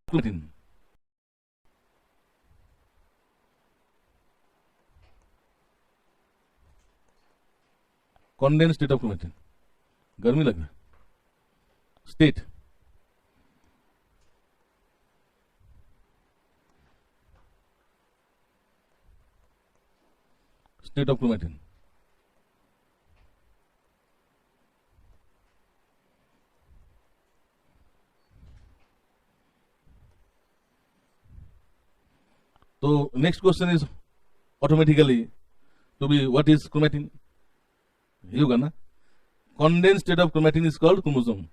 chromatin. Condensed state of chromatin. गर्मी लग रहा है. State. State of chromatin. So next question is automatically to be what is chromatin? You gonna condensed state of chromatin is called chromosome.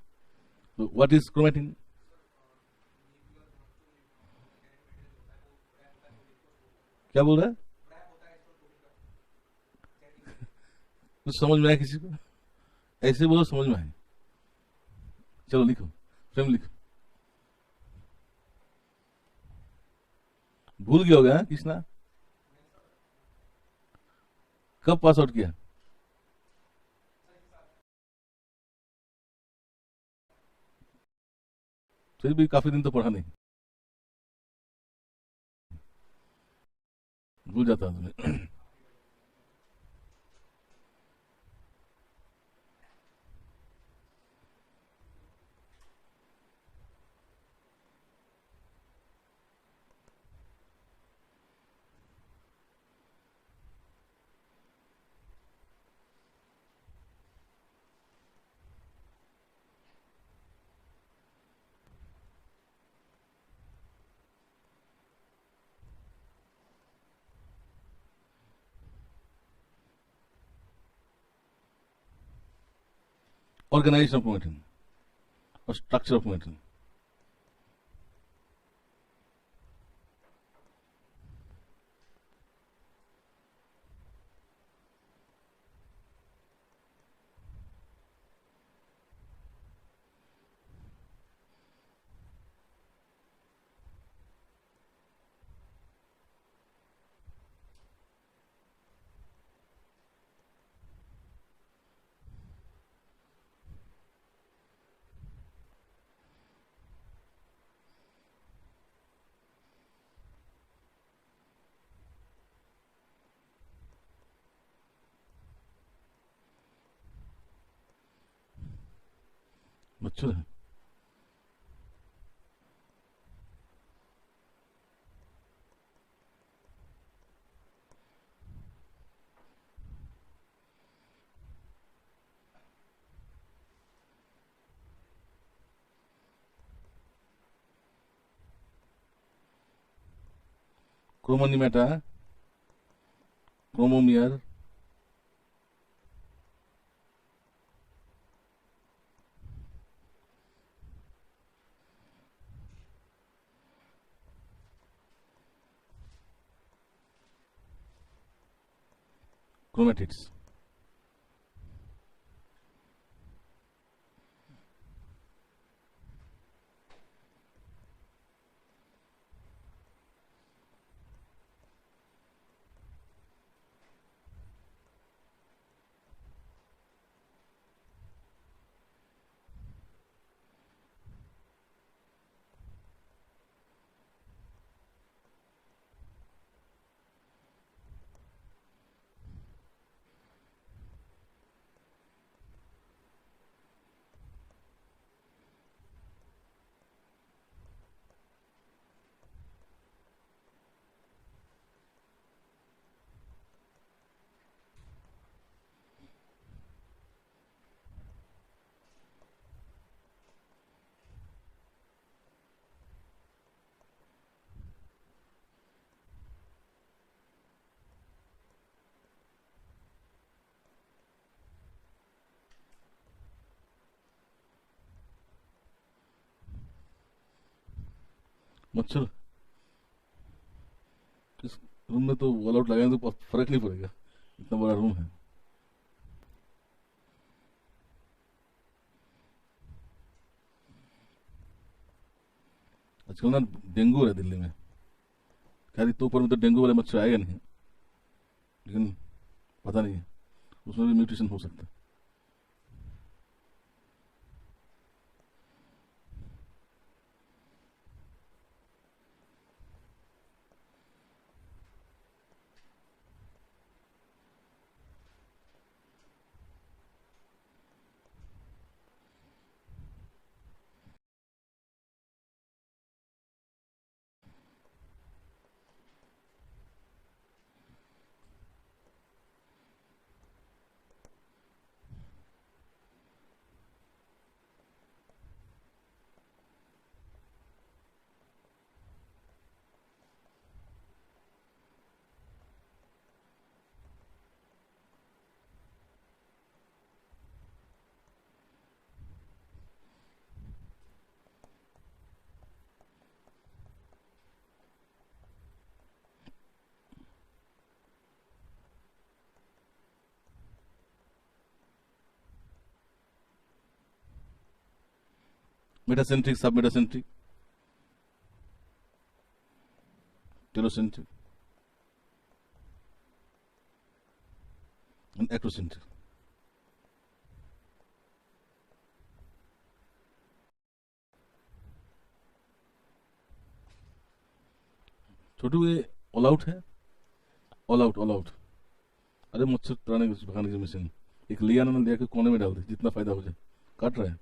So what is chromatin? क्या बोल रहा है? कुछ समझ में आया किसी को? ऐसे बोलो समझ में आए. चलो लिखो, स्वयं लिखो. भूल गया होगा कृष्णा? कब पास आउट किया? फिर भी काफी दिन तो पढ़ा नहीं, भूल जाता हूं. Organization of chromatin or structure of chromatin. मच्छर है. क्रोमोनिमेटा, क्रोमोमियर, chromatids. मच्छर. इस रूम में तो वॉल आउट लगाएंगे तो फर्क नहीं पड़ेगा, इतना बड़ा रूम है. आजकल ना डेंगू है दिल्ली में. खैर तो ऊपर में तो डेंगू वाले मच्छर आएगा नहीं, लेकिन पता नहीं है, उसमें भी म्यूटेशन हो सकता है. मेटासेंट्रिक, सब मेटासेंट्रिक, टेलोसेंट्रिक and ectocentric. छोटू ये ऑल आउट है, ऑल आउट, ऑल आउट। अरे मच्छर ताड़ने की भगाने की मशीन एक लिया ना, लिया के कोने में डाल दे, जितना फायदा हो जाए। काट रहा है,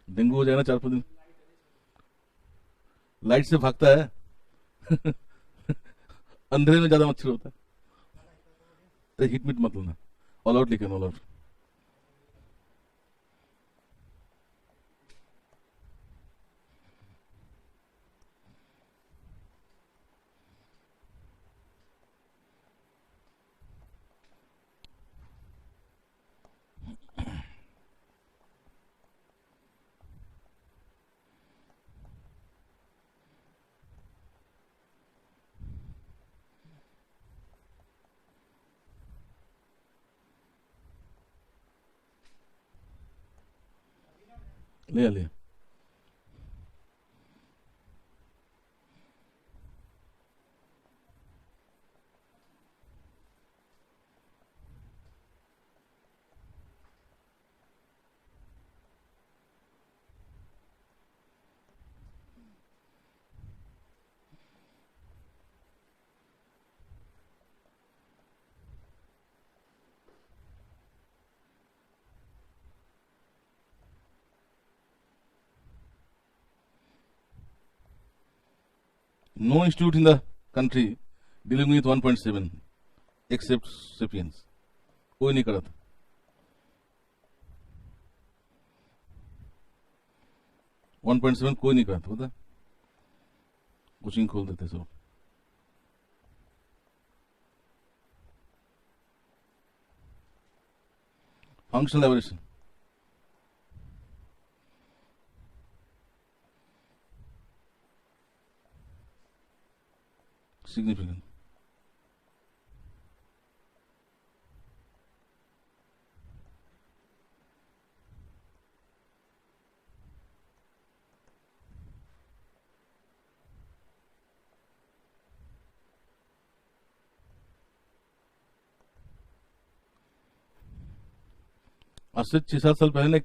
डेंगू हो जाए ना 4-5 दिन। लाइट से भागता है अंधेरे में ज्यादा मच्छर होता है। अरे हिट मिट मत लेना, ऑल आउट लिखे, ऑल आउट। ले ले No institute in the country dealing with 1.7 except sapiens. कोई नहीं करा था। 1.7 कोई नहीं करा था, पता? कोचिंग खोल देते सब। Functional aberration, significant. आज से 6-7 साल पहले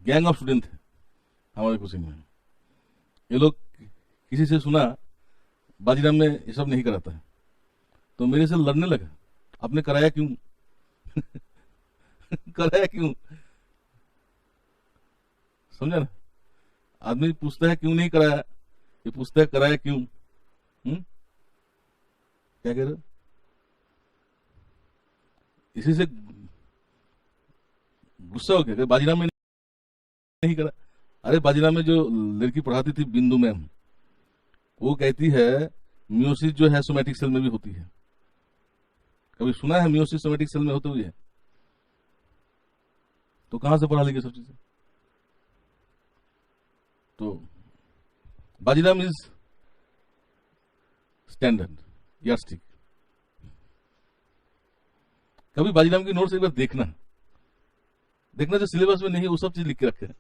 गैंग ऑफ स्टूडेंट थे हमारे कोचिंग में। ये लोग किसी से सुना बाजीराम में ये सब नहीं कराता है, तो मेरे से लड़ने लगा, आपने कराया क्यों कराया क्यों? समझा ना? आदमी पूछता है क्यों नहीं कराया, ये पूछता है कराया क्यों। क्या कह रहे हो? इसी से गुस्सा हो गया, बाजीराम में नहीं करा। अरे बाजीराम में जो लड़की पढ़ाती थी बिंदु मैम, वो कहती है मियोसिस जो है सोमैटिक सेल में भी होती है। कभी सुना है मियोसिस सोमैटिक सेल में होते हुए? तो कहां से पढ़ा लेंगे सब चीजें? तो बाजीराम इज स्टैंडर्ड यार्डस्टिक। कभी बाजीराम की नोट्स एक बार देखना, देखना जो सिलेबस में नहीं है वो सब चीज लिख के रखे हैं।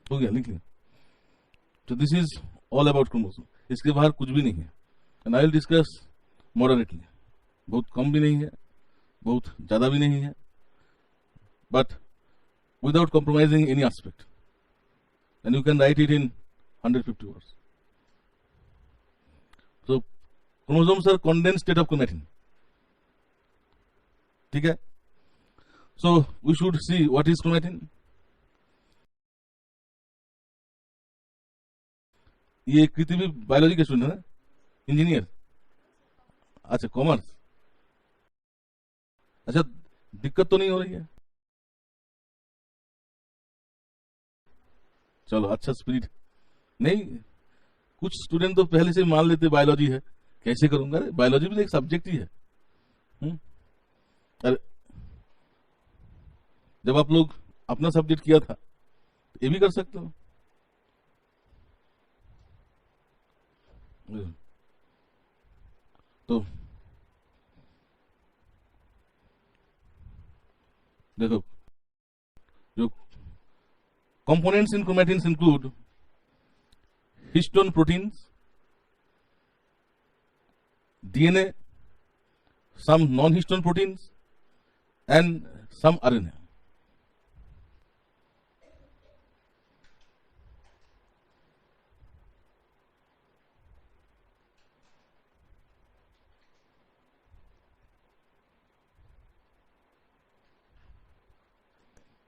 हो गया, लिख लिया। तो this is all about chromosome, इसके बाहर कुछ भी नहीं है। And I will discuss moderately, बहुत कम भी नहीं है, बहुत ज्यादा भी नहीं है, but without compromising any aspect, and you can write it in 150 words. So chromosomes are condensed state of chromatin. ठीक है? So we should see what is chromatin. ये कृति भी बायोलॉजी के स्टूडेंट है ना, इंजीनियर। अच्छा, कॉमर्स। अच्छा, दिक्कत तो नहीं हो रही है? चलो, अच्छा स्पिरिट। नहीं, कुछ स्टूडेंट तो पहले से मान लेते बायोलॉजी है, कैसे करूंगा? अरे बायोलॉजी भी एक सब्जेक्ट ही है। अरे जब आप लोग अपना सब्जेक्ट किया था ये भी कर सकते हो। तो देखो, जो components in chromatins include histone proteins, DNA, some non-histone proteins, and some RNA.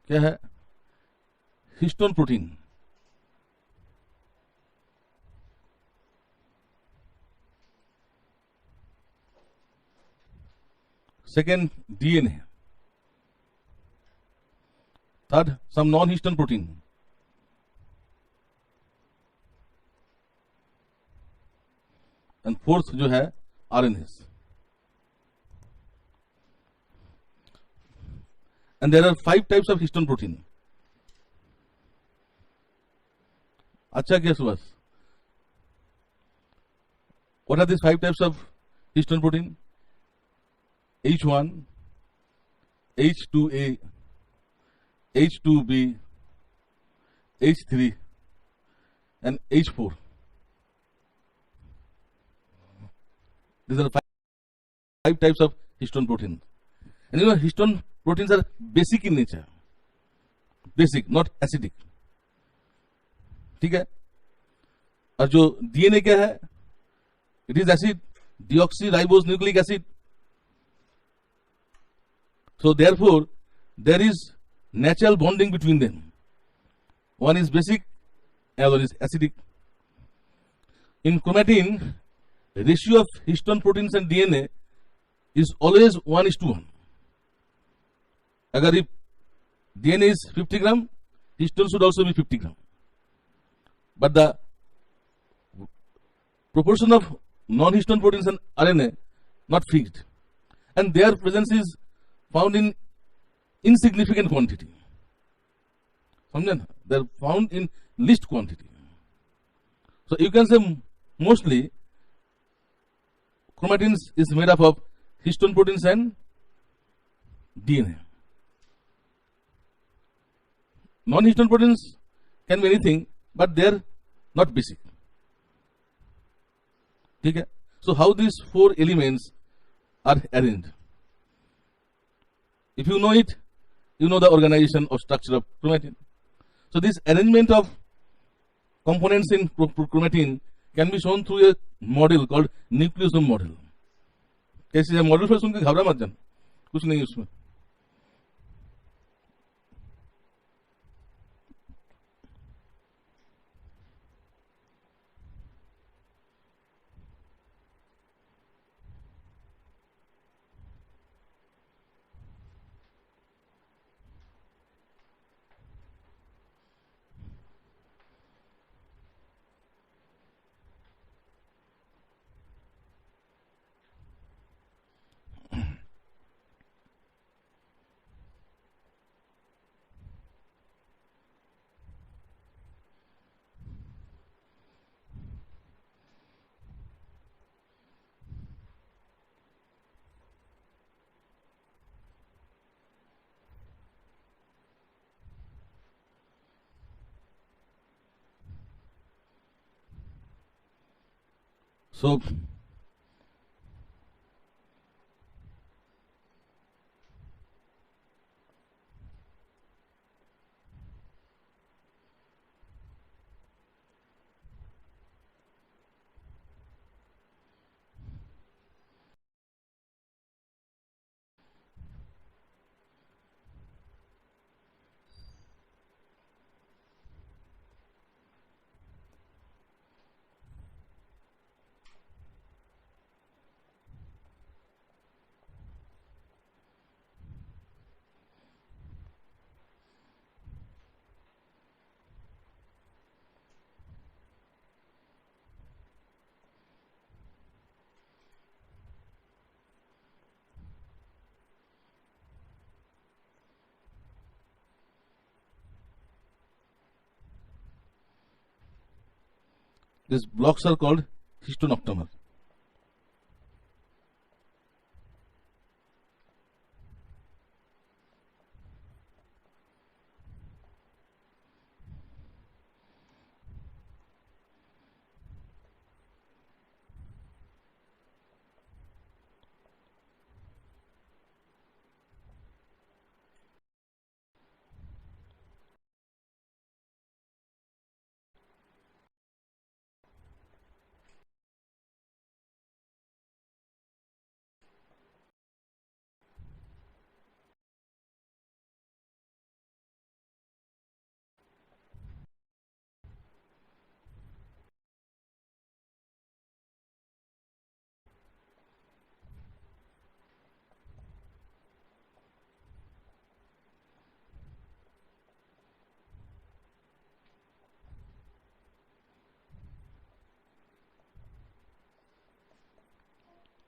क्या है histone protein? Second DNA, third some non histone protein, and fourth जो है RNAs. And there are 5 types of histone protein. अच्छा क्या Subhash, what are these 5 types of histone protein? H1, H2A, H2B, H3, and H4. These are 5 types of histone protein. And you know, histone proteins are basic in nature. Basic, not acidic. ठीक है? और जो DNA क्या है? It is acid, deoxyribose nucleic acid. So therefore, there is natural bonding between them. One is basic, another is acidic. In chromatin, ratio of histone proteins and DNA is always 1:1. Agar if DNA is 50 gram, histone should also be 50 gram. But the proportion of non-histone proteins and RNA not fixed, and their presence is found in insignificant quantity. समझे ना? They are found in least quantity. So you can say mostly chromatins is made up of histone proteins and DNA. Non-histone proteins can be anything, but they are not basic. ठीक है? So how these 4 elements are arranged? If you know it, you know the organization or structure of chromatin. So this arrangement of components in chromatin can be shown through a model called nucleosome model. कैसे है model? फिर सुन के घबरा मत जाना, कुछ नहीं उसमें। So These blocks are called histone octamer.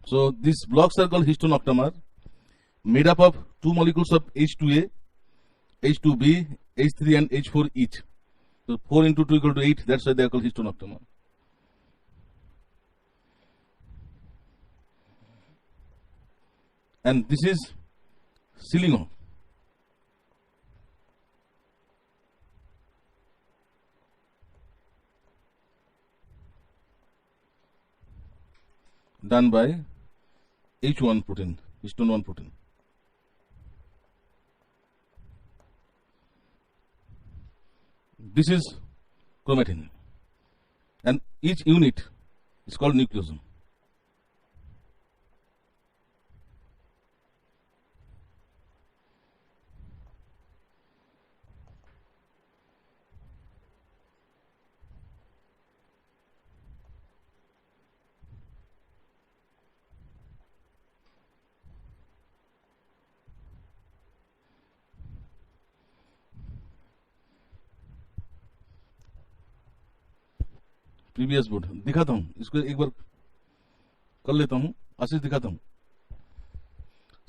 So these blocks are called histone octamer, made up of two molecules of H2A, H2B, H3 and H4 each. So 4 into 2 equal to 8, that's why they are called histone octamer. And this is sealing off. Done by H1 protein, histone 1 protein. This is chromatin, and each unit is called nucleosome. Previous board दिखाता हूं, इसको एक बार कर लेता हूं, आशीष दिखाता हूं.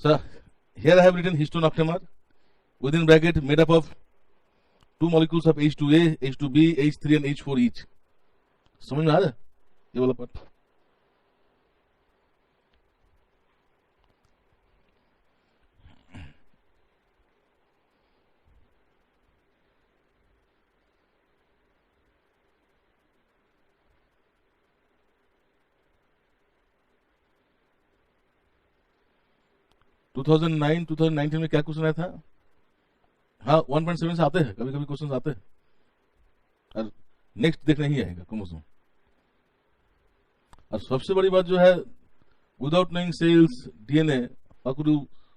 Sir, here I have written histone octamer within bracket made up of two molecules of H2A, H2B, H3 and H4 each. समझ में आ रहा है ये वाला पार्ट? टू 2019 में क्या क्वेश्चन आया था? हाँ, 1.7 से आते हैं, कभी कभी क्वेश्चन आते हैं, और नेक्स्ट देखने ही आएगा क्रोमोसोम. और सबसे बड़ी बात जो है, without knowing cells, DNA, how could you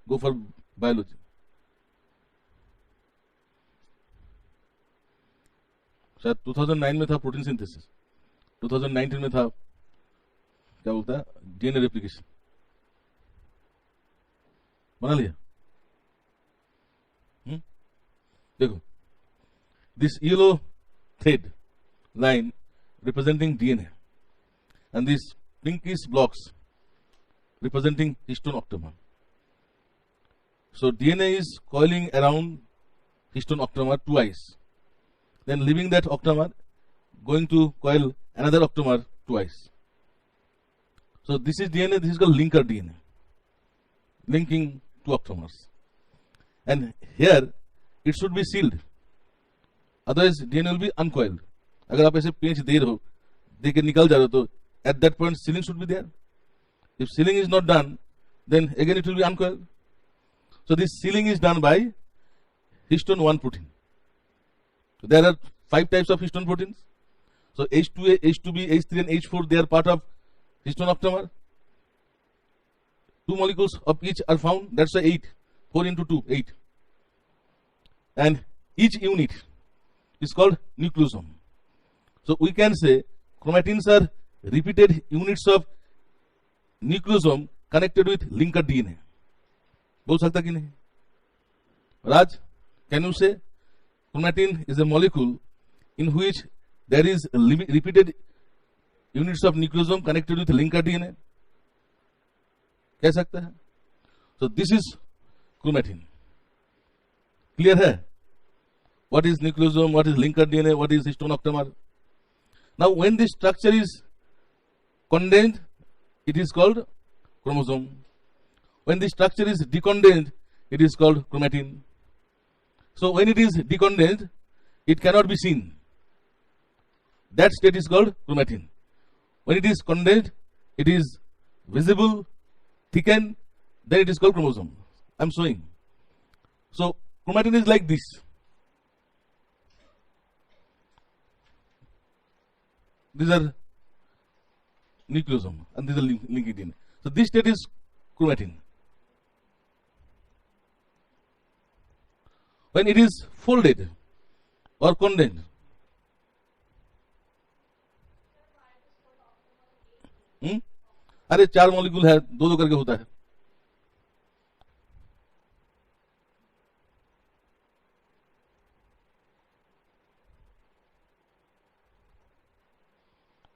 go for biology? शायद 2009 में था प्रोटीन सिंथेसिस, 2019 में था क्या बोलता है, डीएनए रेप्लिकेशन. बना लिया? देखो, this yellow thread line representing DNA and these pinkish blocks representing histone octamer. So DNA is coiling around histone octamer twice, then leaving that octamer, going to coil another octamer twice. So this is DNA, this is called linker DNA, linking two octamers, and here it should be sealed, otherwise DNA will be uncoiled. अगर आप ऐसे पेंच दे रहे हो, दे के निकल जा रहे हो, तो at that point sealing should be there. If sealing is not done, then again it will be uncoiled. So this sealing is done by histone 1 protein. So there are 5 types of histone proteins. So H2A, H2B, H3 and H4, they are part of histone octamer. 2 molecules of each are found, that's why 8. 4 into 2, 8. And each unit is called nucleosome. So we can say chromatins are repeated units of nucleosome connected with linker DNA. बोल सकता कि नहीं? Raj, can you say chromatin is a molecule in which there is repeated units of nucleosome connected with linker DNA? कह सकता है? So this is chromatin. Clear है? What is nucleosome? What is linker DNA? What is histone octamer? Now, when this structure is condensed, it is called chromosome. When the structure is decondensed, it is called chromatin. So, when it is decondensed, it cannot be seen. That state is called chromatin. When it is condensed, it is visible, thickened, then it is called chromosome. I am showing. So, chromatin is like this. These are nucleosome and these are linked DNA. So, this state is chromatin. When it is folded or condensed, अरे 4 molecule है, दो करके होता है.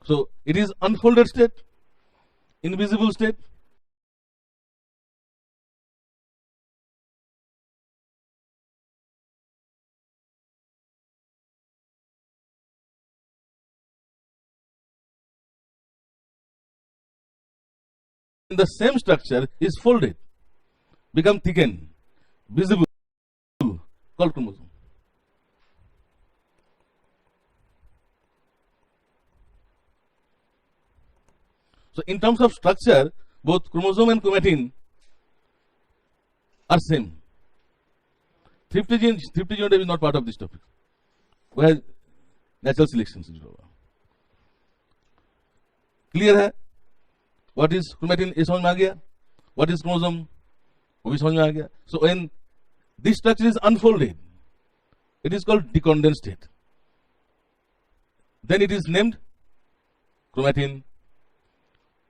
So it is unfolded state, invisible state. The same structure is folded, become thickened, visible, called chromosome. So, in terms of structure, both chromosome and chromatin are same. Thrifty genotype is not part of this topic. Where natural selection is over. Clear है? What is chromatin? ये समझ में आ गया. What is chromosome? वो भी समझ में आ गया. So when this structure is unfolded, it is called decondensed state. Then it is named chromatin.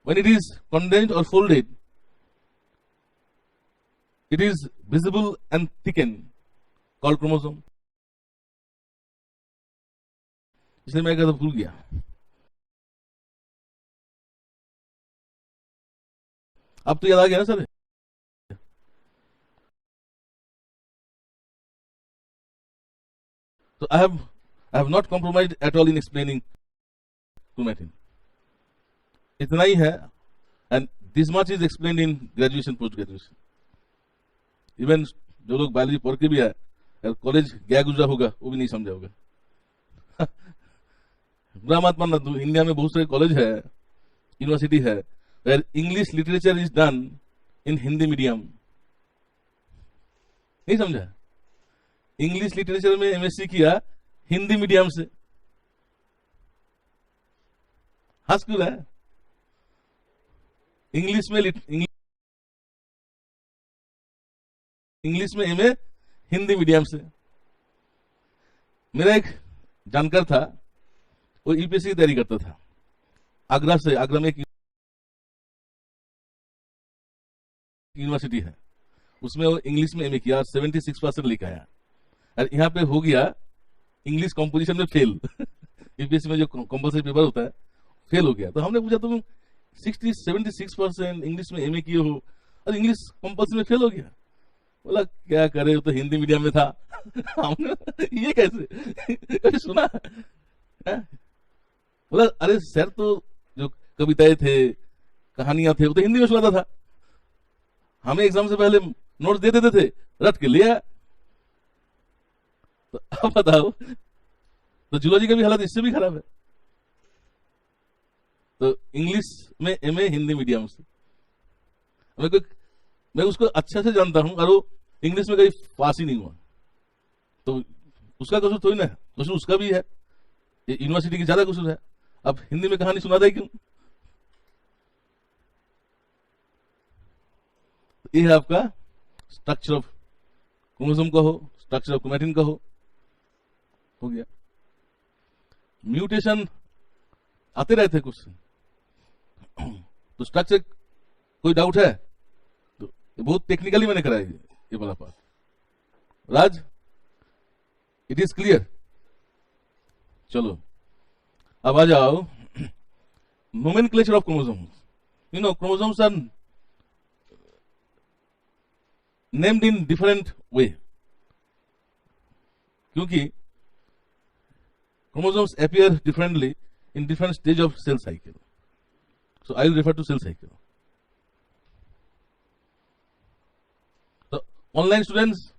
When it is condensed or folded, it is visible and thickened, called chromosome. इसलिए मैं कहता भूल गया. अब तो याद आ गया ना sir. So I have not compromised at all in explaining chromatin. इतना ही है, and this much is explained in graduation, post graduation. Even जो लोग बायोलॉजी पढ़ के भी है, अगर कॉलेज गया गुजरा होगा, वो भी नहीं समझा होगा. बुरा मत मानना, तो इंडिया में बहुत सारे कॉलेज है, यूनिवर्सिटी है, where English literature is done in Hindi medium. नहीं समझा? इंग्लिश लिटरेचर में एमएससी किया हिंदी मीडियम से. हंस क्यों रहा है? इंग्लिश में एमए हिंदी मीडियम से. मेरा एक जानकार था, वो यूपीएससी की तैयारी करता था. आगरा में एक यूनिवर्सिटी है, उसमें वो इंग्लिश में एमए किया, 76% लिखा है. और यहाँ पे हो गया इंग्लिश कंपोजिशन में फेल. यूपीएससी में जो कंपल्सरी पेपर होता है, फेल हो गया. तो हमने पूछा, तुम 76% इंग्लिश में एमए किए हो और इंग्लिश कंपल्सरी में फेल हो गया. बोला क्या करे, तो हिंदी मीडियम में था. हमने ये कैसे सुना? बोला अरे सर, तो जो कविताएं थे, कहानियां थे, वो तो हिंदी में सुनाता था. हमें एग्जाम से पहले नोट्स दे देते थे, रट के लिया. तो अब बताओ, तो जूलॉजी का भी हालत इससे भी खराब है. तो इंग्लिश में एमए हिंदी मीडियम से. मैं उसको अच्छा से जानता हूं, और वो इंग्लिश में कहीं पास ही नहीं हुआ. तो उसका कसूर थोड़ी ना है, कसूर उसका भी है, यूनिवर्सिटी की ज्यादा कसूर है. अब हिंदी में कहानी सुनाता है क्यों? ये है आपका स्ट्रक्चर ऑफ क्रोमोसोम का हो, स्ट्रक्चर ऑफ क्रोमैटिन का हो गया. म्यूटेशन आते रहते कुछ. तो स्ट्रक्चर कोई डाउट है? तो बहुत टेक्निकली मैंने कराया ये वाला part. Raj, it is clear? चलो अब आ जाओ nomenclature of chromosomes. You know, chromosomes are named in different way, क्योंकि chromosomes appear differently in different stage of cell cycle. So I will refer to cell cycle. So online students,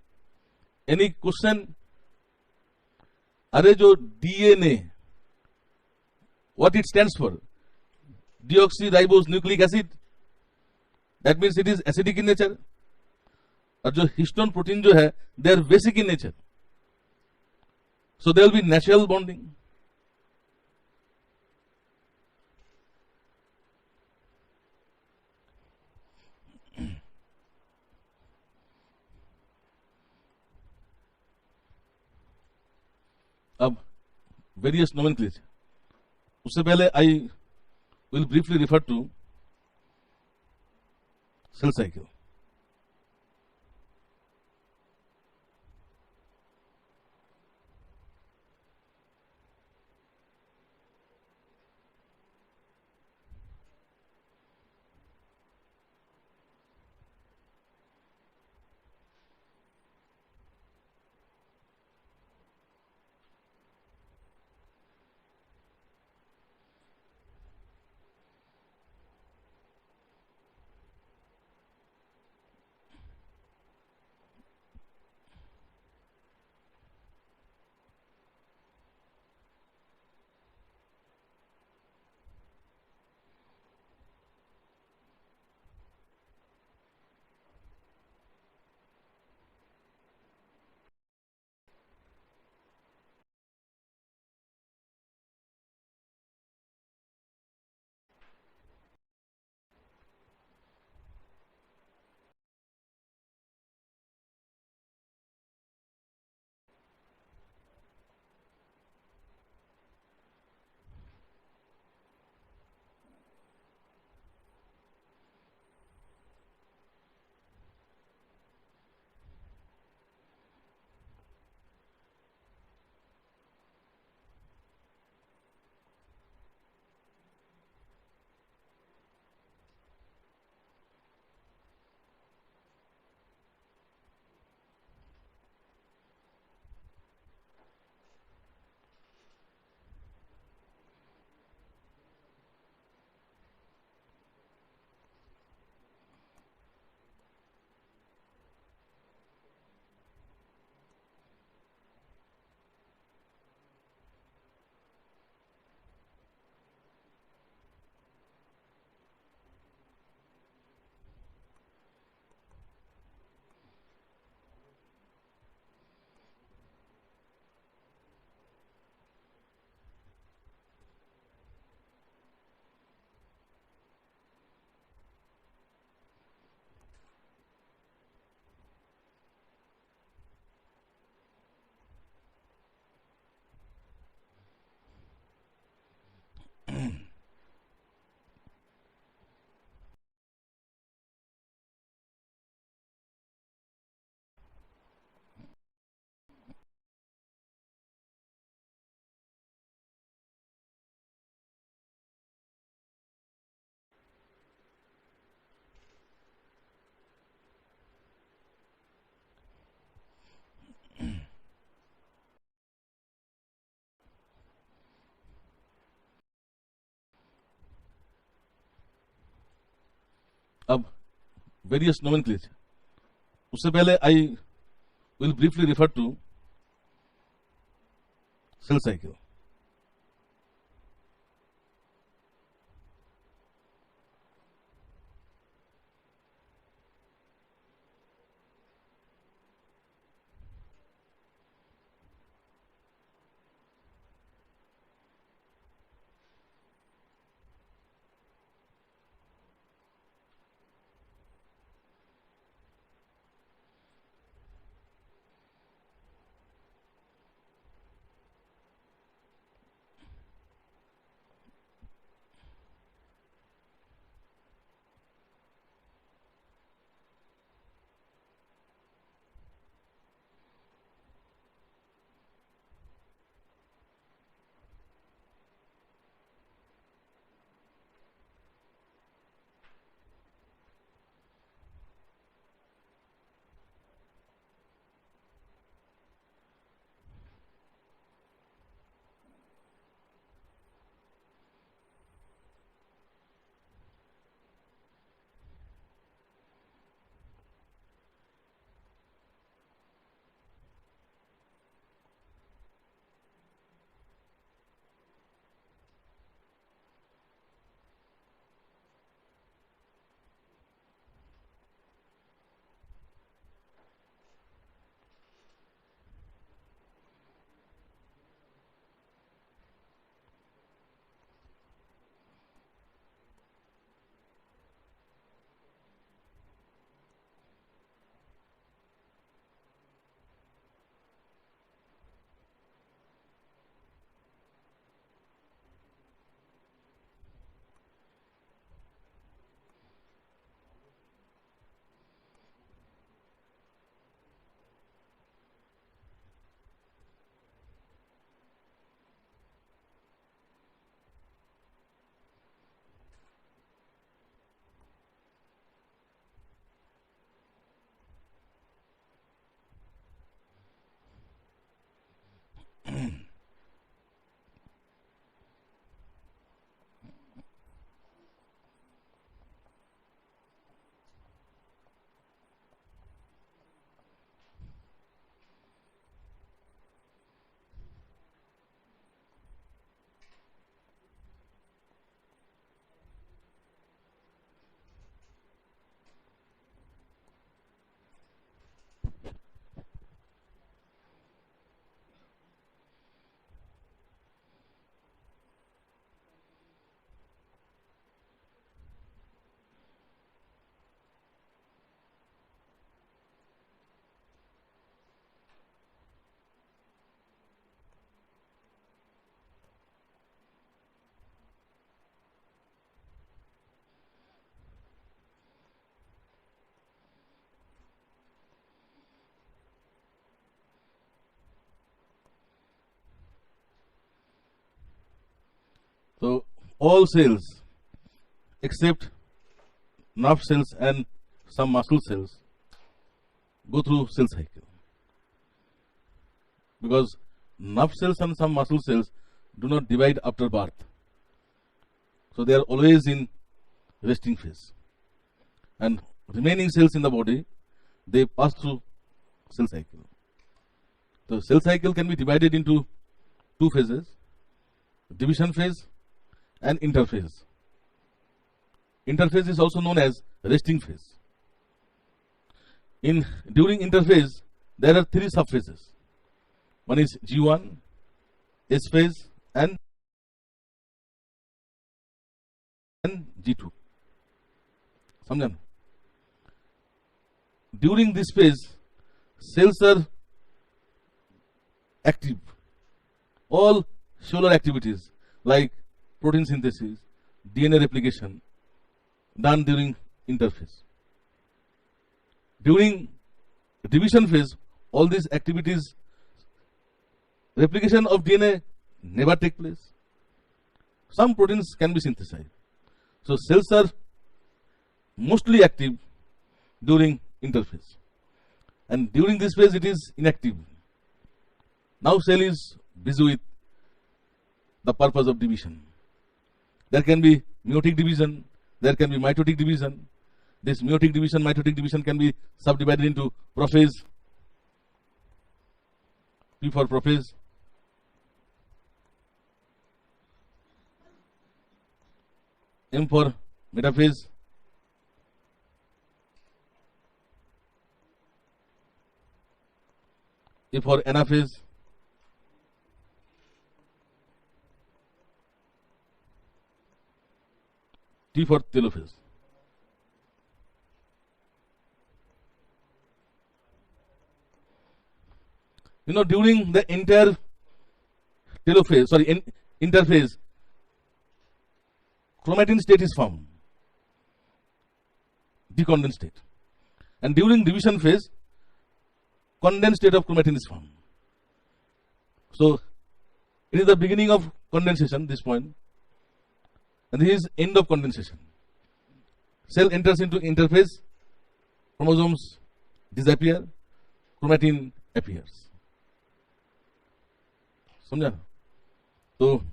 any question? अरे जो DNA, what it stands for? Deoxyribose nucleic acid. That means it is acidic in nature. और जो histone protein जो है, they are basic in nature. So there will be natural bonding. अब various nomenclature. उससे पहले I will briefly refer to cell cycle. अब various nomenclature. उससे पहले I will briefly refer to cell cycle. So all cells except nerve cells and some muscle cells go through cell cycle, because nerve cells and some muscle cells do not divide after birth, so they are always in resting phase, and remaining cells in the body, they pass through cell cycle. So cell cycle can be divided into two phases: division phase and interphase. Interphase is also known as resting phase. During interphase, there are three subphases. One is G1, S phase, and G2. Samjhan? During this phase, cells are active. All cellular activities like protein synthesis, DNA replication, done during interphase. During division phase, all these activities, replication of DNA never take place. Some proteins can be synthesized. So cells are mostly active during interphase, and during this phase it is inactive. Now cell is busy with the purpose of division. There can be meiotic division, there can be mitotic division. This meiotic division, mitotic division can be subdivided into prophase. P for prophase, M for metaphase, A for anaphase, T for telophase. During the entire interphase, chromatin state is formed, decondensed state. And during division phase, condensed state of chromatin is formed. So it is the beginning of condensation, this point, and this is end of condensation. Cell enters into interphase, chromosomes disappear, chromatin appears. समझा? तो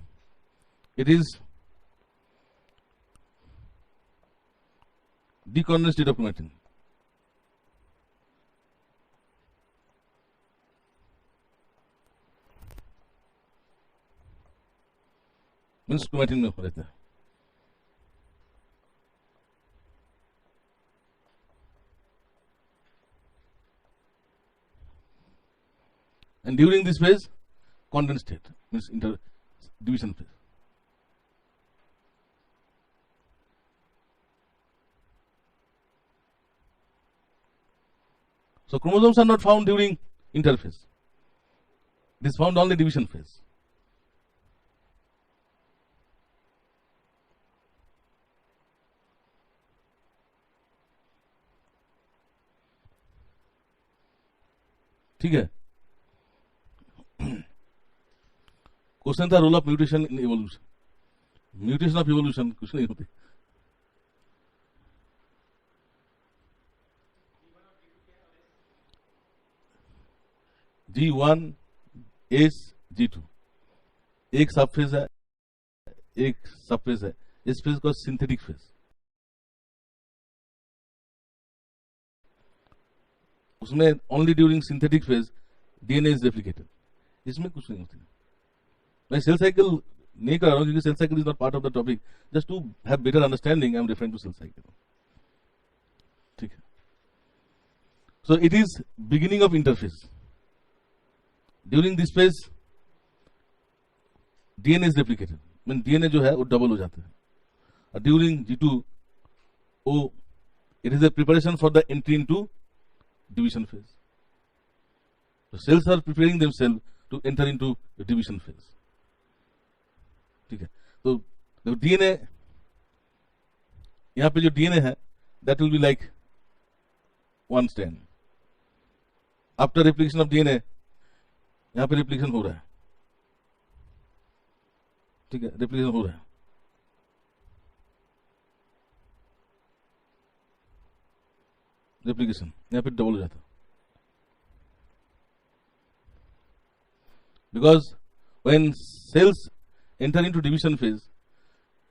it is decondensed state of chromatin. Means chromatin में रहता है. And during this phase, condensed state means division phase. So chromosomes are not found during interphase. It is found only division phase. ठीक है. Question था role of mutation in evolution. Mutation of evolution कुछ नहीं होती. G1, S, G2 एक सब phase है, एक सब फेज है. इस फेज को सिंथेटिक फेज. उसमें only during synthetic phase DNA is replicated. इसमें कुछ नहीं होती. मैं सेल साइकिल नहीं कर रहा हूं क्योंकि cell cycle is not part of the topic. Just to have better understanding I am referring to cell cycle. ठीक है. So it is beginning of interphase. During this phase DNA is replicated. Mean DNA जो है वो double हो जाता है. और during G2 oh it is a preparation for the entry into division phase. The cells are preparing themselves to enter into the division phase. ठीक है. तो DNA यहाँ पे जो DNA है that will be like one strand. After replication of DNA यहाँ पे replication हो रहा है. ठीक है, replication हो रहा है. रेप्लिकेशन, यहाँ पे डबल हो जाता, because when cells enter into division phase,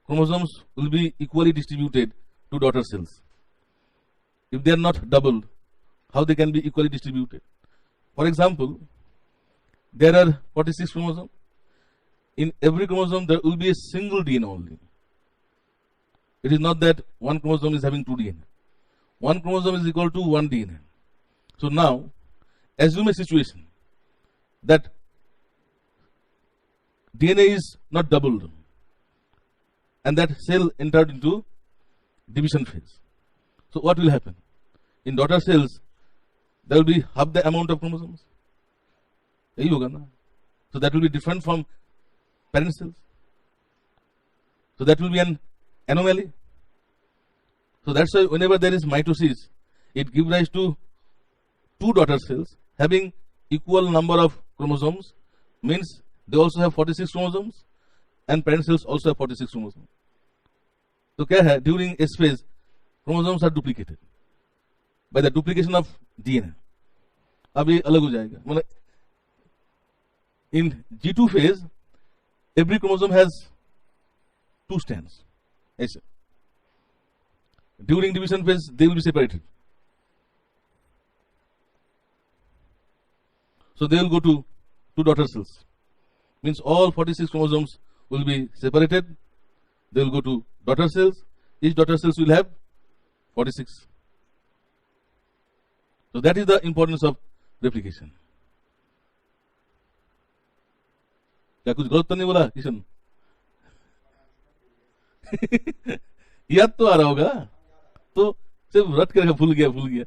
chromosomes will be equally distributed to daughter cells. If they are not doubled, how they can be equally distributed? For example, there are 46 chromosomes. In every chromosome there will be a single DNA only. It is not that one chromosome is having two DNA. One chromosome is equal to one DNA. So now, assume a situation that DNA is not doubled and that cell entered into division phase. So what will happen? In daughter cells, there will be half the amount of chromosomes. So that will be different from parent cells. So that will be an anomaly. So that's why whenever there is mitosis, it gives rise to two daughter cells having equal number of chromosomes, means they also have 46 chromosomes and parent cells also have 46 chromosomes. So क्या है, during S phase chromosomes are duplicated by the duplication of DNA. अब ये अलग हो जाएगा, मतलब in G2 phase every chromosome has two strands. ऐसे during division phase they will be separated. So they will go to two daughter cells. Means all 46 chromosomes will be separated. They will go to daughter cells. Each daughter cells will have 46. So that is the importance of replication. क्या कुछ गलत तो नहीं बोला किशन? याद तो आ रहा होगा, तो सिर्फ रट कर भूल गया.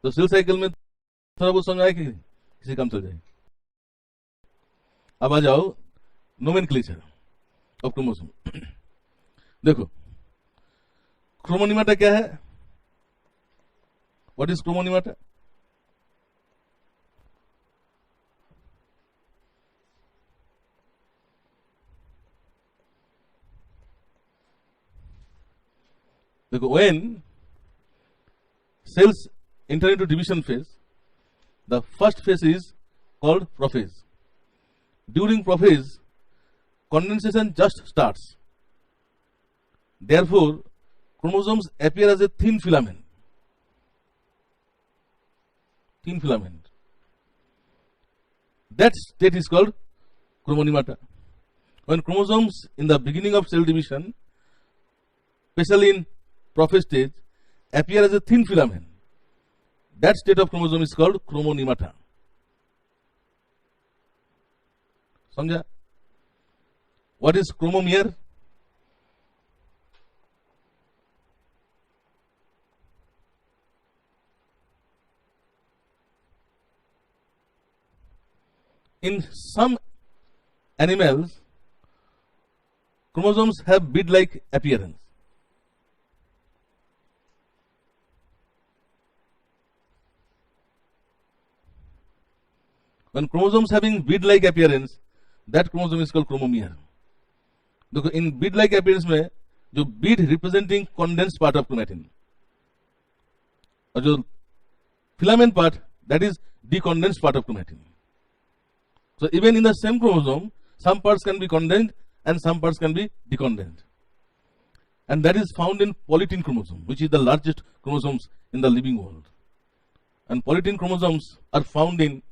तो सेल साइकिल में थोड़ा बहुत समझ आया कि किसी काम चल जाए. अब आ जाओ नोमेनक्लेचर ऑफ क्रोमोसोम. देखो क्रोमोनिमाटा क्या है? What is chromonemata? देखो when cells enter into division phase, the first phase is called prophase. During prophase, condensation just starts. Therefore, chromosomes appear as a thin filament. Thin filament. That state is called chromonimata. When chromosomes in the beginning of cell division, especially in prophase stage, appear as a thin filament, that state of chromosome is called chromonimata. समझा? What is chromomere? In some animals, chromosomes have bead-like appearance. When chromosomes having bead-like appearance, that chromosome is called chromomere. देखो in bead-like appearance में जो bead representing condensed part of chromatin और जो filament part that is decondensed part of chromatin. So even in the same chromosome, some parts can be condensed and some parts can be decondensed. And that is found in polytene chromosome, which is the largest chromosomes in the living world. And polytene chromosomes are found in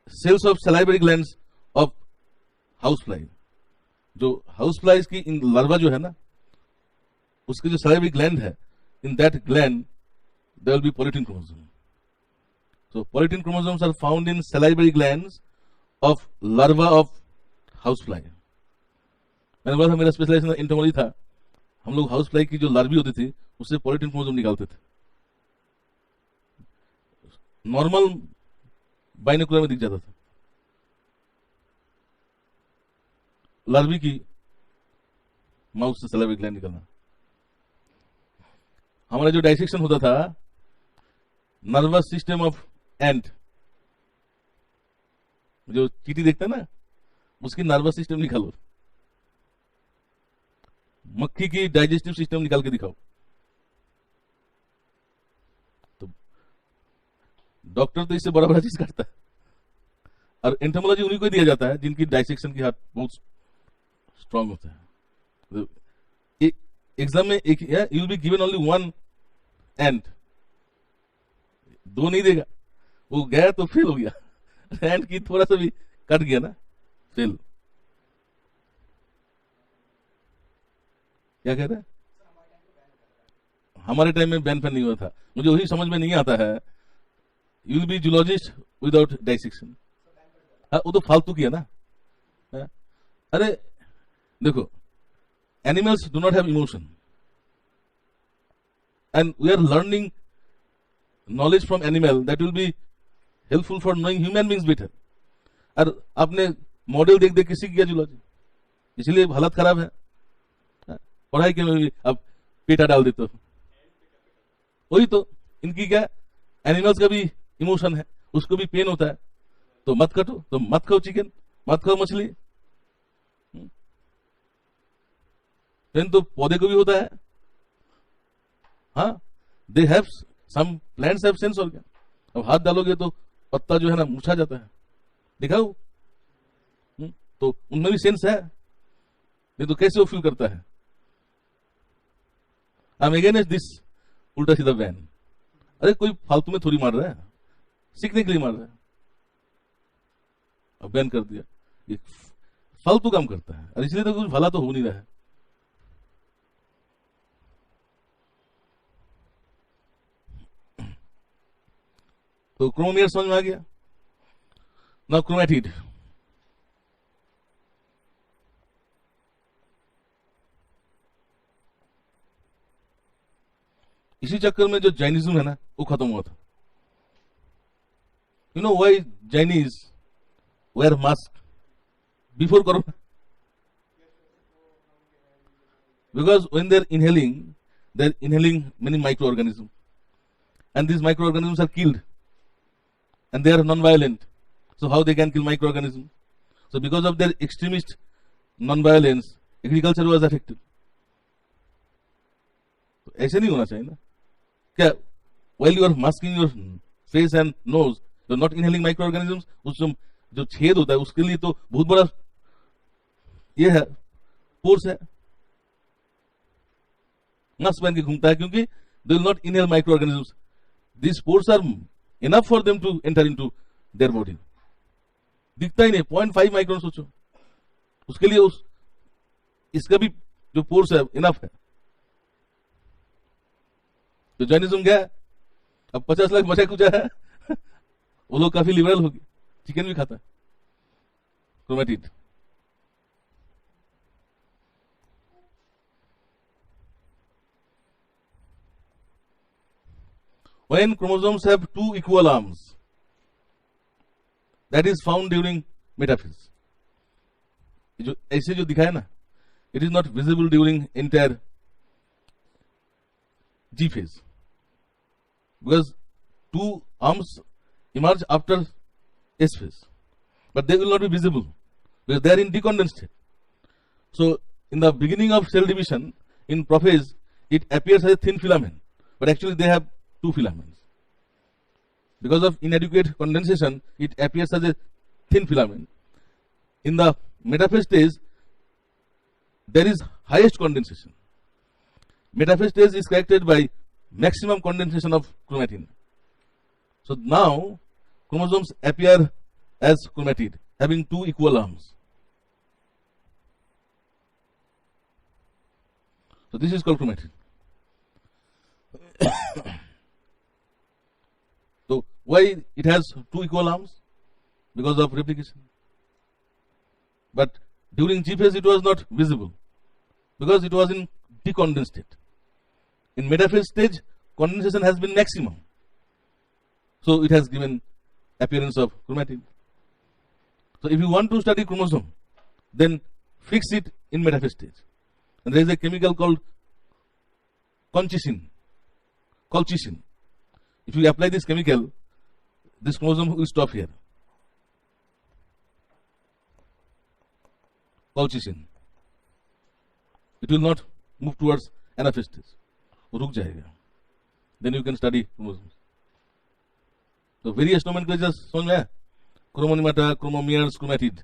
cells of salivary glands of housefly. जो houseflies की in larva जो है ना, उसकी जो salivary gland है, in that gland there will be polytene chromosome. So polytene chromosomes are found in salivary glands of larva of housefly. मैंने बोला था मेरा स्पेशलाइजेशन एंटोमोलॉजी था. हम लोग हाउसफ्लाई की जो लार्वी होती थी उससे पोलिटिन क्रोमोसोम निकालते थे. नॉर्मल बाइनोकुलर में दिख जाता था. लार्वी की माउथ से सलाइवा ग्लैंड निकलना. हमारा जो डाइसेक्शन होता था नर्वस सिस्टम ऑफ एंट, जो चींटी देखता है ना, उसकी नर्वस सिस्टम निकालो. मक्खी की डाइजेस्टिव सिस्टम निकाल के दिखाओ। तो डॉक्टर तो इससे बड़ा बड़ा चीज करता है, और एंटोमोलॉजी उन्हीं को दिया जाता है जिनकी डाइसेक्शन की हाथ बहुत स्ट्रांग होता है। एग्जाम में एक you will be given only one and, दो नहीं देगा, वो गया तो फेल हो गया, एंड की थोड़ा सा भी कट गया ना, फेल। क्या कह रहे हैं? हमारे टाइम में बैन फैन नहीं हुआ था, मुझे वही समझ में नहीं आता है। You will be zoologist without dissection, वो तो फालतू किया ना। अरे देखो, animals do not have emotion, and we are learning knowledge from animal that will be helpful for knowing human beings better. और आपने मॉडल देख देख के सीख गया जूलॉजी, इसलिए हालत खराब है। पढ़ाई के में भी अब पेटा डाल देते हो, वही तो इनकी क्या, एनिमल्स का भी इमोशन है, उसको भी पेन होता है, तो मत कटो, तो मत खाओ चिकन, मत खाओ मछली। पेन तो पौधे को भी होता है। हाँ, they have some plants have sense, और क्या। अब हाथ डालोगे तो पत्ता जो है ना मुरझा जाता है, दिखाओ। तो उनमें भी सेंस है, नहीं तो कैसे वो फील करता है। आई एम अगेंस्ट दिस उल्टा सीधा बैन। अरे कोई फालतू में थोड़ी मार रहा है, सीखने के लिए मार रहा है, अब बैन कर दिया। ये फालतू काम करता है, और इसलिए तो कुछ भला तो हो नहीं रहा है। तो क्रोमियर समझ में आ गया ना। क्रोमैटिड, इसी चक्कर में जो जैनिज्म है ना वो खत्म हुआ था। You know why Chinese wear mask before corona? Because when they're inhaling many microorganisms, and these microorganisms are killed, and they are non-violent. So how they can kill microorganisms? So because of their extremist non-violence, agriculture was affected. तो ऐसे नहीं होना चाहिए ना। क्या while you are masking your face and nose, you're not inhaling microorganisms? उस जो छेद होता है उसके लिए तो बहुत बड़ा ये है, पोर्स है, मास्क पहन के घूमता है, क्योंकि they will not inhale microorganisms. These pores are enough for them to enter into their body. दिखता ही नहीं, 0.5 माइक्रोन सोचो, उसके लिए इसका भी जो पोर्स है इनफ है। तो जैनिज्म गया, अब 50 लाख बचा कुचा है, वो लोग काफी लिबरल हो गए, चिकन भी खाता है। Chromatid, when chromosomes have two equal arms, that is found during metaphase. जो ऐसे जो दिखाया ना, it is not visible during entire G phase, because two arms emerge after S phase, but they will not be visible because they are in decondensed state. So in the beginning of cell division in prophase, it appears as a thin filament, but actually they have two filaments. Because of inadequate condensation, it appears as a thin filament. In the metaphase stage, there is highest condensation. Metaphase stage is characterized by maximum condensation of chromatin. So now chromosomes appear as chromatid, having two equal arms. So this is called chromatid. So why it has two equal arms? Because of replication. But during G phase it was not visible, because it was in decondensed state. In metaphase stage, condensation has been maximum, so it has given appearance of chromatid. So if you want to study chromosome, then fix it in metaphase stage. And there is a chemical called colchicine. If you apply this chemical, this chromosome will stop here. Colchicine. It will not move towards anaphysis. रुक जाएगा. Then you can study chromosomes. So various nomenclatures समझ में आया? Chromonymata, chromomeres, chromatid.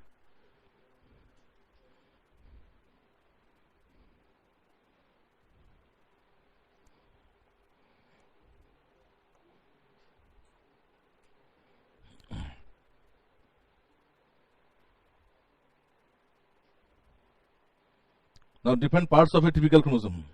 Now different parts of a typical chromosome.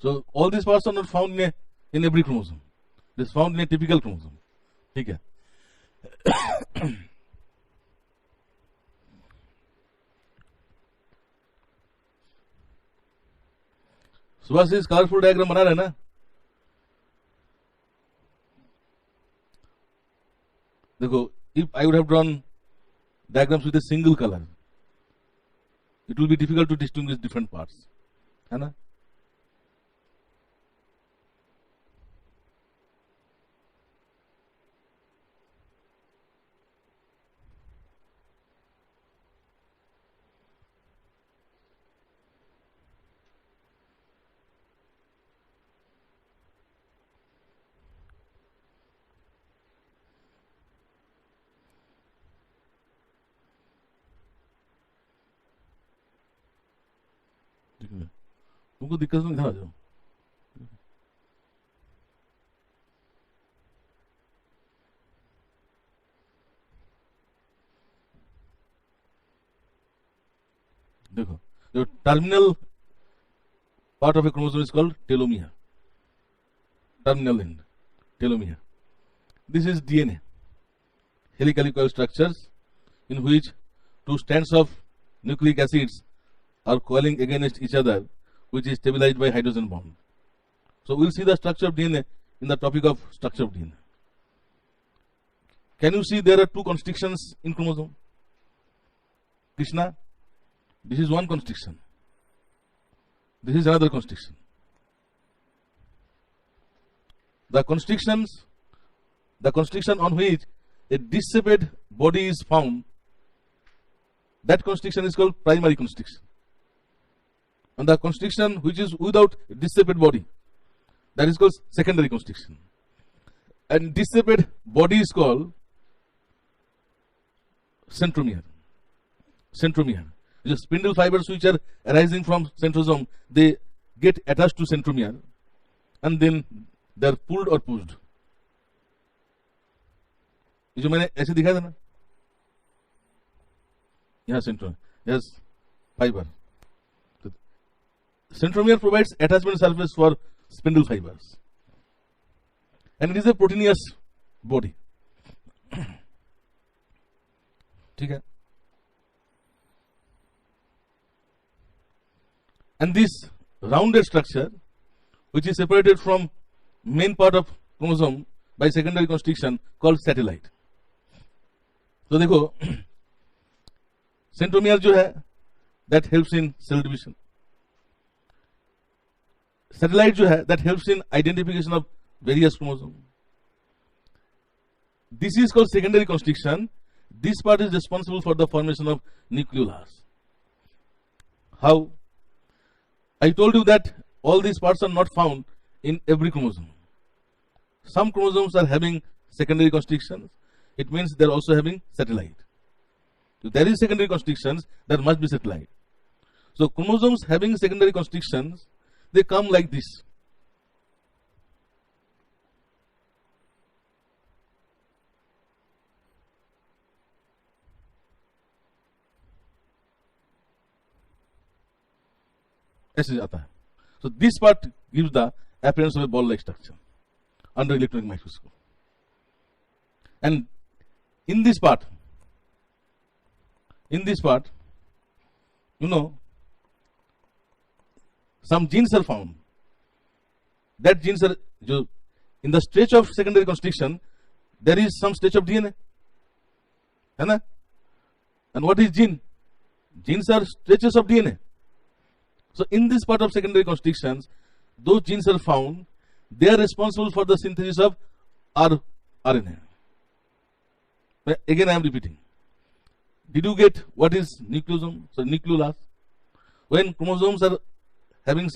So all these parts are not found in every chromosome. It is found in a typical chromosome. ठीक है. सुभाष इस colourful diagram बना रहे ना? देखो, if I would have drawn diagrams with a single color, it will be difficult to distinguish different parts, है ना? तुमको दिक्कत में घर आ जाओ. देखो, the terminal part of a chromosome is called telomere. Terminal end, telomere. This is DNA, helically coiled structures in which two strands of nucleic acids are coiling against each other, which is stabilized by hydrogen bond. So we'll see the structure of DNA in the topic of structure of DNA. Can you see there are two constrictions in chromosome? Krishna, this is one constriction. This is another constriction. The constriction on which a dissipate body is found, that constriction is called primary constriction. And the constriction which is without dissipate body, that is called secondary constriction. And dissipate body is called centromere. Centromere. The spindle fibers which are arising from centrosome, they get attached to centromere and then they are pulled or pushed. ये जो मैंने ऐसे दिखाया था ना, यहाँ centromere, yes, fiber. Centromere provides attachment surface for spindle fibers, and it is a proteinous body. ठीक है? And this rounded structure, which is separated from main part of chromosome by secondary constriction, called satellite. तो देखो, centromere जो है, that helps in cell division. Satellite जो है, that helps in identification of various chromosomes. This is called secondary constriction. This part is responsible for the formation of nucleolus. How? I told you that all these parts are not found in every chromosome. Some chromosomes are having secondary constrictions. It means they are also having satellite. If there is secondary constrictions, there must be satellite. So chromosomes having secondary constrictions, they come like this. ऐसे जाता है. So this part gives the appearance of a ball-like structure under electron microscope. And in this part, you know, some genes are found. That genes are, in the stretch of secondary constriction, there is some stretch of DNA. है ना? And what is gene? Genes are stretches of DNA. So in this part of secondary constrictions, those genes are found. They are responsible for the synthesis of RNA. Again, I am repeating. Did you get what is nucleosome? So nucleolus. When chromosomes are having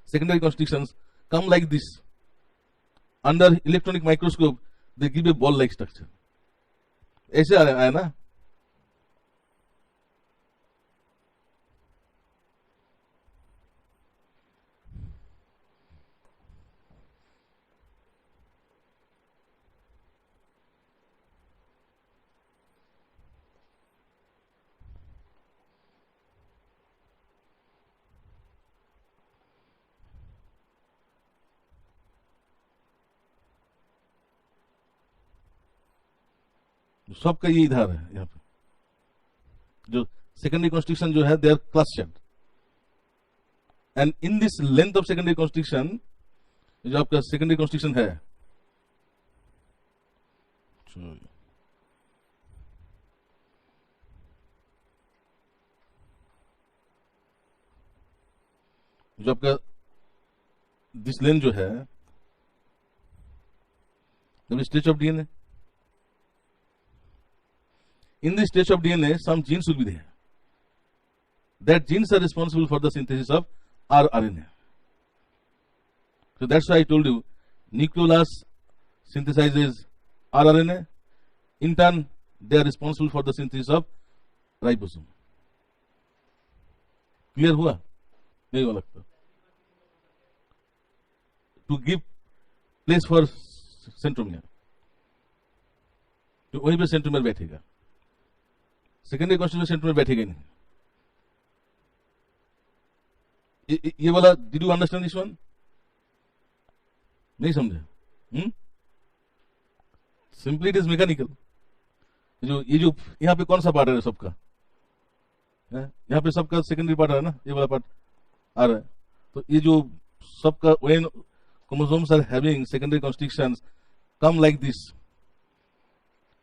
secondary constrictions, come like this. Under electronic microscope, they give a ball-like structure. ऐसे आया ना? सबका ये इधर है, यहाँ पे जो सेकेंडरी कॉन्स्ट्रिक्शन जो है, they are clustered, and in this length of secondary constriction, जो आपका सेकेंडरी कॉन्स्ट्रिक्शन है, जो आपका दिस लेंथ जो है, stretch of DNA. In this stretch of DNA, some genes will be there. That genes are responsible for the synthesis of rRNA. So that's why I told you, nucleolus synthesizes rRNA. In turn, they are responsible for the synthesis of ribosome. Clear हुआ? नहीं हुआ लगता. To give place for centromere. तो वहीं पे centromere बैठेगा. Secondary constitution centre में बैठेगा नहीं. ये वाला, did you understand this one? नहीं समझे? Simply it is mechanical. ये जो यहाँ पे कौन सा पार्ट है सबका? यहाँ पे सबका सेकेंडरी पार्ट है ना, ये वाला पार्ट आ रहा है. तो ये जो सबका, when chromosomes are having secondary constrictions, come like this.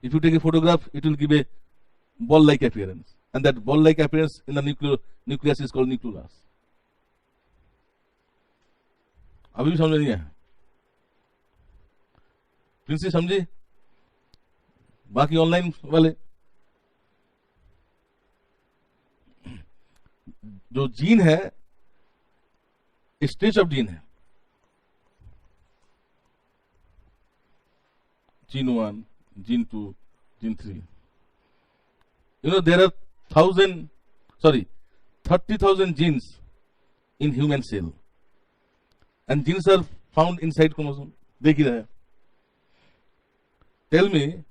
If you take a photograph, it will give a ball-like appearance, and that ball-like appearance in the nucleus is called nucleolus. अभी भी समझ नहीं है? प्रिंसिस समझी? बाकी online वाले जो gene है स्ट्रेच ऑफ जीन है, gene 1, gene 2, gene 3. There are 30,000 genes in human cell, and genes are found inside chromosome. देख ही रहे हैं. Tell me,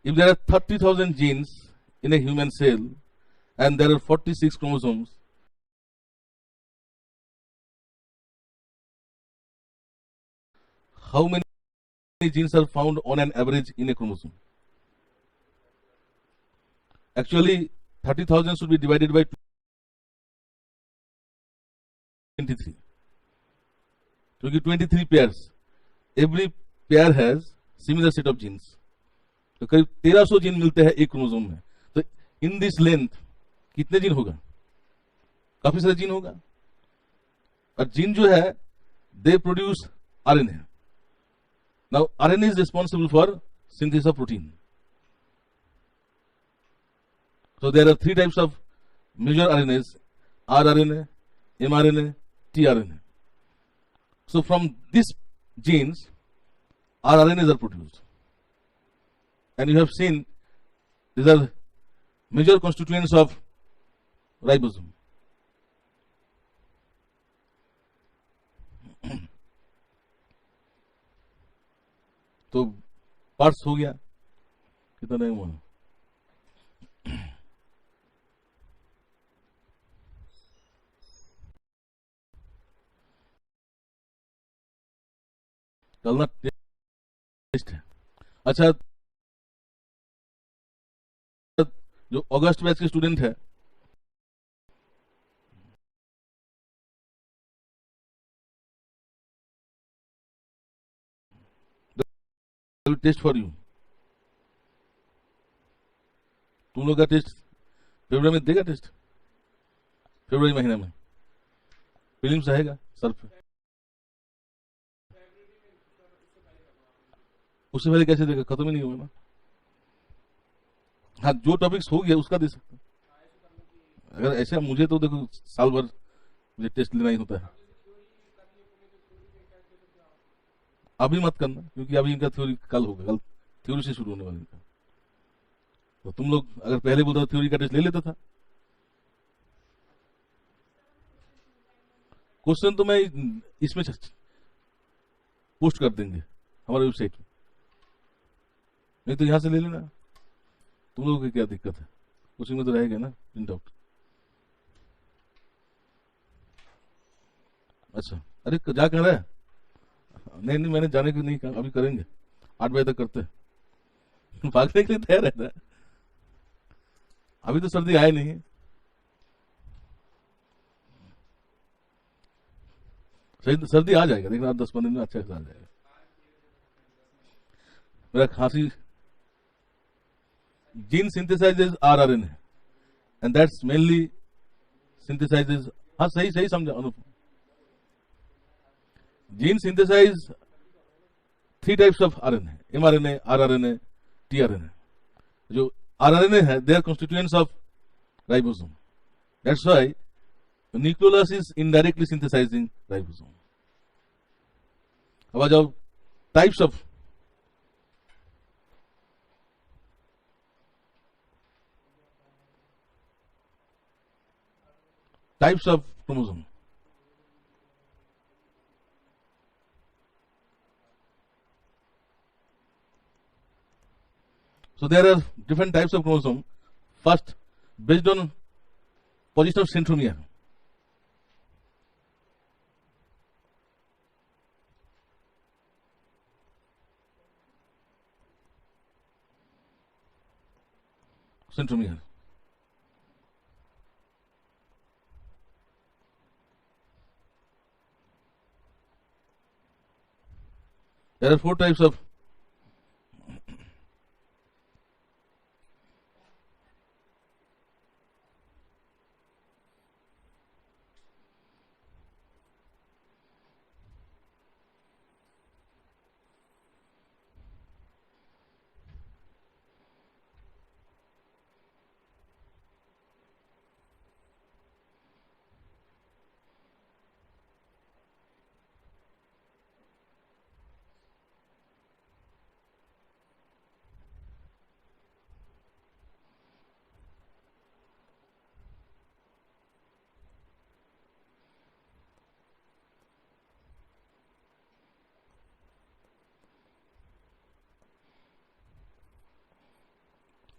if there are 30,000 genes in a human cell and there are 46 chromosomes, how many genes are found on an average in a chromosome? Actually, 30,000 should be divided by 23. क्योंकि 23 pairs, every pair has similar set of genes. तो करीब 1300 gene मिलते हैं एक chromosome में. तो इन this length कितने gene होगा? काफी सारे जीन होगा. और जीन जो है they produce RNA. Now RNA is responsible for synthesis of protein. So there are 3 types of major RNAs: rRNA, mRNA, tRNA. So from these genes, rRNAs are produced. And you have seen these are major constituents of ribosome. तो parts हो गया, कितना नहीं हुआ? कल ना test है. अच्छा, जो अगस्त बैच के स्टूडेंट है, टेस्ट फॉर यू. तुम लोग का टेस्ट फरवरी में देगा. टेस्ट फरवरी महीने में प्रीलिम्स आएगा सर पे. उससे पहले कैसे देगा? खत्म ही नहीं हुआ ना. हाँ, जो टॉपिक्स हो गया उसका दे सकते. अगर ऐसे मुझे तो देखो साल भर मुझे टेस्ट लेना ही होता है. अभी मत करना, क्योंकि अभी इनका थ्योरी कल होगा. कल थ्योरी से शुरू होने वाली था. तो तुम लोग अगर पहले बोलते तो थ्योरी का टेस्ट ले लेता था. क्वेश्चन तो मैं इसमें पोस्ट कर देंगे हमारे वेबसाइट पे. नहीं तो यहां से ले लेना. तुम लोगों की क्या दिक्कत है? उसी में तो रहेगा ना प्रिंट आउट. अच्छा, अरे जा कह रहा है? नहीं नहीं, मैंने जाने की नहीं कहा. अभी करेंगे 8 बजे तक करते हैं. भागने के लिए तैयार रहता है. अभी तो सर्दी आए नहीं है. सर्दी आ जाएगा, देखना 10-15 दिन में अच्छा से आ जाएगा. मेरा खांसी. Gene synthesizes rRNA and that's mainly synthesizes. हाँ, सही सही समझा Anup. Gene synthesize 3 types of RNA: mRNA, rRNA, tRNA. जो rRNA है they are constituents of ribosome. That's why nucleolus is indirectly synthesizing ribosome. अब आ जाओ types of chromosome. So there are different types of chromosome. First, based on position of centromere. Centromere. There are 4 types of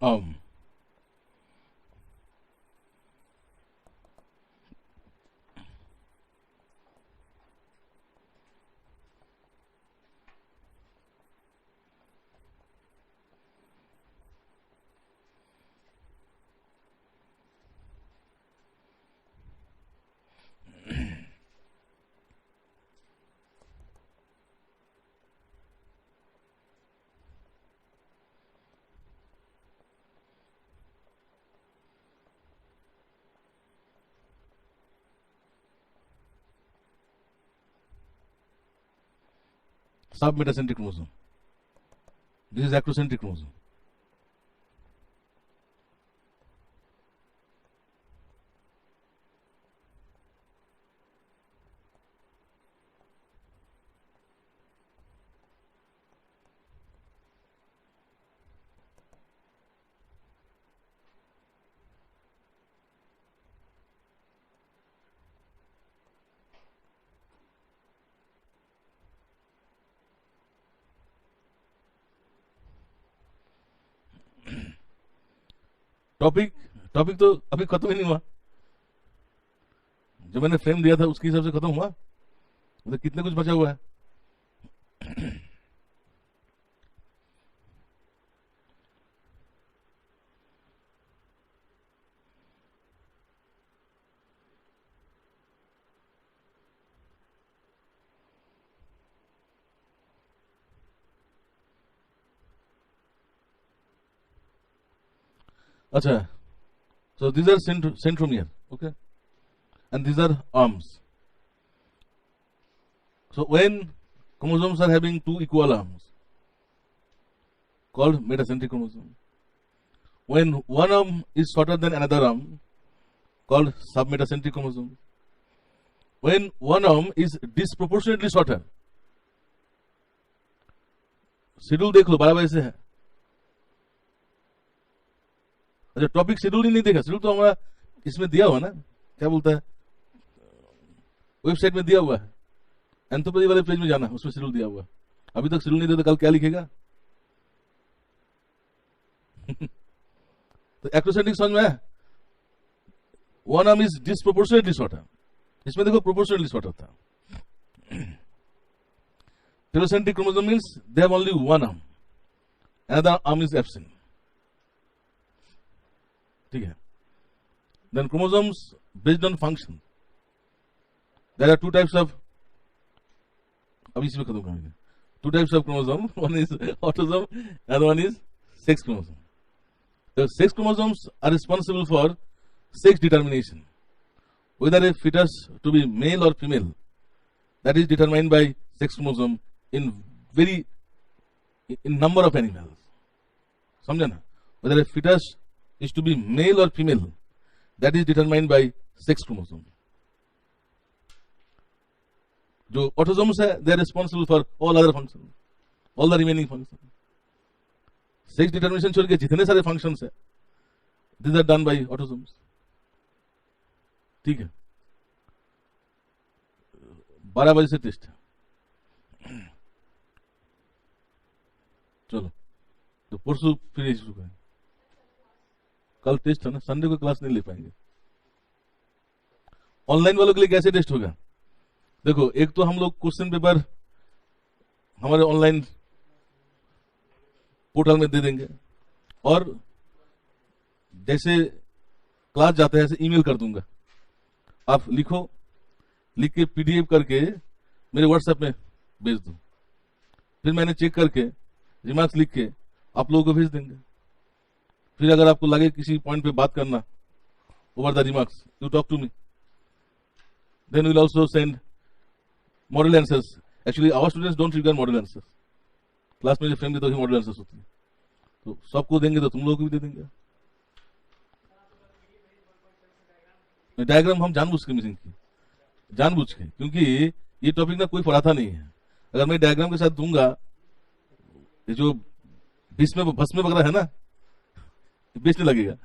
arm. Submetacentric chromosome. This is acrocentric chromosome. Topic तो अभी खत्म ही नहीं हुआ। जो मैंने फ्रेम दिया था उसके हिसाब से खत्म हुआ, मतलब कितने कुछ बचा हुआ है। अच्छा, so these are centromere, okay, and these are arms. So when chromosomes are having two equal arms, called metacentric chromosome. When one arm is shorter than another arm, called submetacentric chromosome. When one arm is disproportionately shorter, schedule देख लो 12 बजे से है। अच्छा, topic schedule ही नहीं देखा। Schedule तो हमारा इसमें दिया हुआ ना, क्या बोलता है, वेबसाइट में दिया हुआ है। एंथ्रोपोलॉजी वाले पेज में जाना, उसमें शेड्यूल दिया हुआ है। अभी तक शेड्यूल नहीं दिया तो कल क्या लिखेगा? तो एक्रोसेंट्रिक समझ में है, one arm is disproportionately shorter. इसमें देखो प्रोपोर्शनेटली शॉर्टर था। Telocentric chromosome means they have only one arm, another arm is absent. ठीक है। Then chromosomes based on function, there are two types of, अब इसमें खत्म करेंगे। Two types of chromosome, one is autosome and one is sex chromosome. The sex chromosomes are responsible for sex determination, whether a fetus to be male or female. That is determined by sex chromosome in number of animals. समझे ना? Whether a fetus is to be male or female, that is determined by sex chromosome. जो autosomes है, they are responsible for all other functions, all the remaining functions. Sex determination छोड़ के जितने सारे functions है, this are done by autosomes. ठीक है, 12 बजे से टेस्ट है। चलो, तो परसों फिर शुरू करें। कल टेस्ट है ना, संडे को क्लास नहीं ले पाएंगे। ऑनलाइन वालों के लिए कैसे टेस्ट होगा? देखो, एक तो हम लोग क्वेश्चन पेपर हमारे ऑनलाइन पोर्टल में दे देंगे, और जैसे क्लास जाता है ऐसे ईमेल कर दूंगा। आप लिखो, लिख के पीडीएफ करके मेरे व्हाट्सएप में भेज दो, फिर मैंने चेक करके रिमार्क्स लिख के आप लोगों को भेज देंगे। फिर अगर आपको लगे किसी पॉइंट पे बात करना over the remarks, you talk to me, then will also send model answers. Actually our students don't require model answers. Class में जो फ्रेम देते हैं मॉडल आंसर्स होती है, तो सबको देंगे तो तुम लोगों को भी दे देंगे। डायग्राम हम जानबूझ के मिसिंग की, जानबूझ के, क्योंकि ये टॉपिक ना कोई पढ़ाता नहीं है। अगर मैं डायग्राम के साथ दूंगा, ये जो भस्म वगैरह है ना, बेचने लगेगा।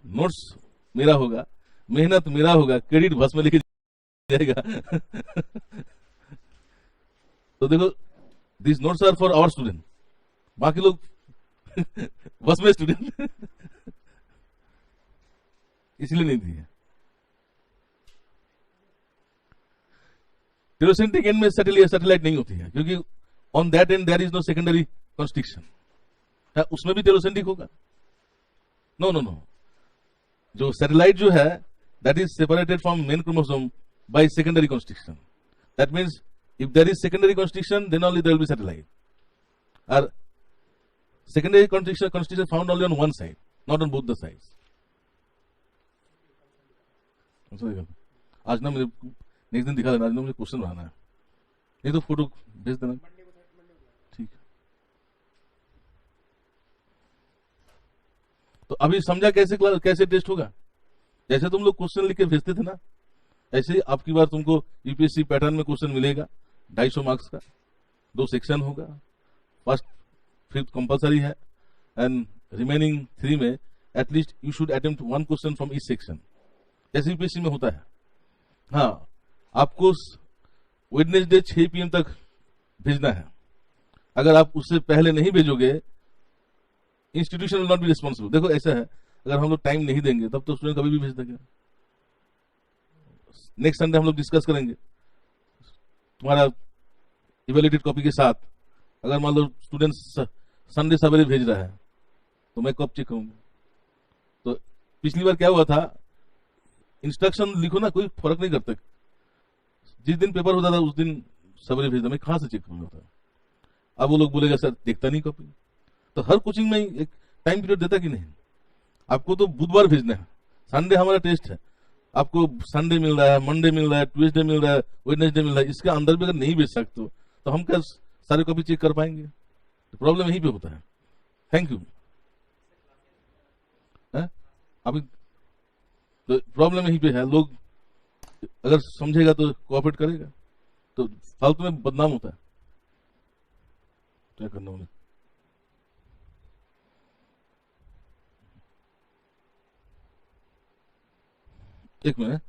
नोट्स मेरा होगा, मेहनत मेरा होगा, क्रेडिट भस्म लेके जाएगा। तो देखो, these notes are for our student, बाकी लोग बस में स्टूडेंट इसलिए नहीं दी है। टेलोसेंट्रिक एंड में सैटेलाइट नहीं होती है, क्योंकि on that end there is no secondary constriction. उसमें भी टेलोसेंट्रिक होगा? नो नो नो, जो सैटेलाइट जो है that is separated from main chromosome by secondary constriction. That means if there is secondary constriction, then only there will be satellite. Or secondary constriction found only on one side, not on both the sides. आज ना मुझे next दिन दिखा देना, आज ना मुझे question बनाना है, नहीं तो फोटो भेज देना। ठीक है, तो अभी समझा कैसे टेस्ट होगा? जैसे तुम लोग क्वेश्चन लिख के भेजते थे ना, ऐसे ही आपकी बार तुमको यूपीएससी पैटर्न में क्वेश्चन मिलेगा 250 मार्क्स का, 2 सेक्शन होगा, फर्स्ट फिफ्थ कंपलसरी है, एंड रिमेनिंग 3 में at least you should attempt 1 question from each section, जैसे यूपीएससी में होता है। हाँ, आपको वेडनेसडे 6 PM तक भेजना है। अगर आप उससे पहले नहीं भेजोगे, institution will not be responsible. देखो ऐसा है, अगर हम लोग टाइम नहीं देंगे तब तो स्टूडेंट कभी भी भेज देंगे। नेक्स्ट संडे हम लोग डिस्कस करेंगे तुम्हारा इवेल्युएटेड कॉपी के साथ। अगर मान लो स्टूडेंट संडे सवेरे भेज रहा है तो मैं कब चेक करूंगा? तो पिछली बार क्या हुआ था, इंस्ट्रक्शन लिखो ना, कोई फर्क नहीं करता, जिस दिन पेपर होता था उस दिन सवेरे भेजता, मैं कहां से चेक करूंगा? अब वो लोग बोलेगा सर देखता नहीं कॉपी। तो हर कोचिंग में एक टाइम पीरियड देता कि नहीं? आपको तो बुधवार भेजना है, संडे हमारा टेस्ट है, आपको संडे मिल रहा है, मंडे मिल रहा है, ट्यूसडे मिल रहा है, वेडनेसडे मिल रहा है, इसके अंदर भी अगर नहीं भेज सकते हो तो हम क्या सारे कॉपी चेक कर पाएंगे? तो प्रॉब्लम यहीं पे होता है। Thank you. अभी तो प्रॉब्लम यहीं पे है, लोग अगर समझेगा तो कोऑपरेट करेगा, तो फालतू में बदनाम होता है। क्या करना उन्हें? एक मिनट।